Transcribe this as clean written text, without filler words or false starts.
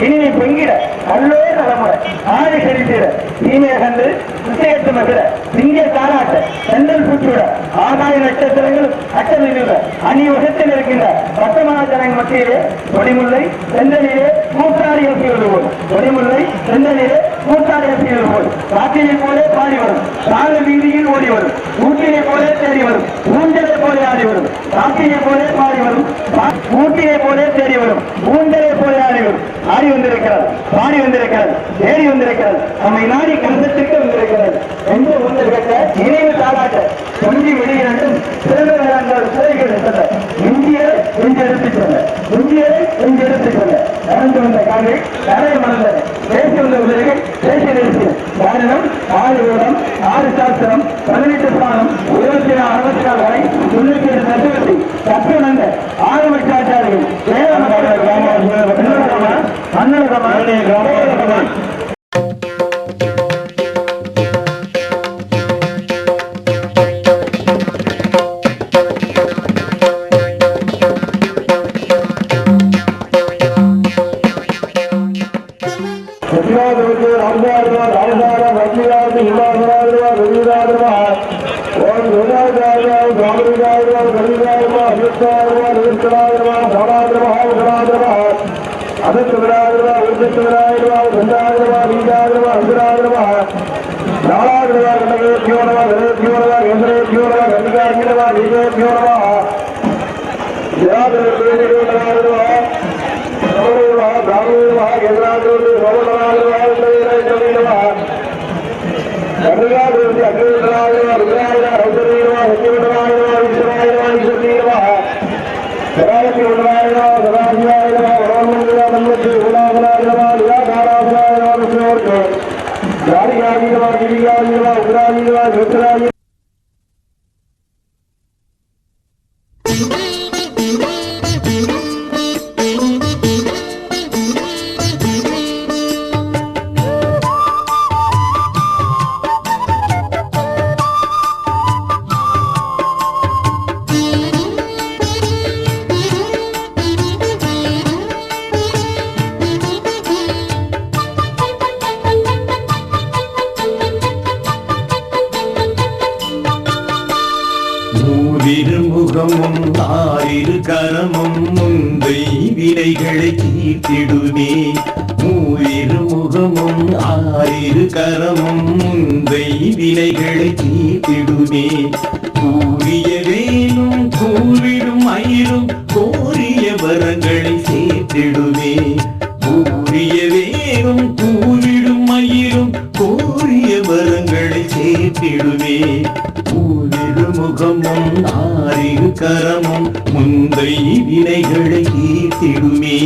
இனிமை பொங்கிட அல்லோ தலைமுறை ஆடி செலுத்திட தீமையகன்று விசேஷ மகிழ சிங்க தாராட்ட செந்தல் பூச்சிவிட ஆகாய நட்சத்திரங்கள் அட்டமிட அணிவகத்தில் இருக்கின்ற வட்டமான ஜனங்கள் மத்தியிலே கொடிமுல்லை செந்தலிலே கூட்டாடி யோசிவது போல் கொடிமுல்லை செந்தலிலே கூட்டாடி யோசிவது போல் காட்டினை போலே பாடி வரும் சால வீதியில் ஓடி வரும் ஊட்டியை போலே தேடி வரும் ஊஞ்சலை போலே ஆடி வரும் காட்டினை போலே பாடி வரும் ஊட்டியை போலே தேடி வரும் ஊஞ்சலை போலே ஆடி வரும் ஆடி வந்திருக்கிறது பாடி வந்திருக்கிறது தேடி வந்திருக்கிறது நம்மை நாடி கருத்தத்திற்கு வந்திருக்கிறது என்று வந்திருக்க நினைவு தாளாட்ட கொஞ்சி வெளியிடும் சிறந்த வேளாண்மை சிறைகள் இருந்தது இந்தியரை கொஞ்சம் எடுத்துச் செல்ல இந்தியரை கொஞ்சம் எடுத்துச் செல்ல நடந்து வந்த காவிரி கரையை மறந்தது பேசி வந்த உதவிகள் பேசி நிறுத்தின காரணம் 6 வேதம் 6 சாஸ்திரம் 18 ஸ்தானம் 24 வரை 97 தத்துவத்தை கற்றுணர்ந்த ஆரம்பிச்சாச்சாரிகள் திருமுகமும் 6 கரமும் முந்தை வினைகளை தீர்த்திடுமே. 3 முகமும் 6 கரமும் முந்தை வினைகளை தீர்த்திடுமே. கூறிய வேலும் கூவிடும் மயிலும் கோரிய வரங்களை சேர்த்திடுமே. கூறிய வேலும் கூவிடும் மயிலும் கோரிய வரங்களை சேர்த்திடுமே. முகமும் 6 கரமும் முந்தை வினைகளை தீர்த்திடுமே.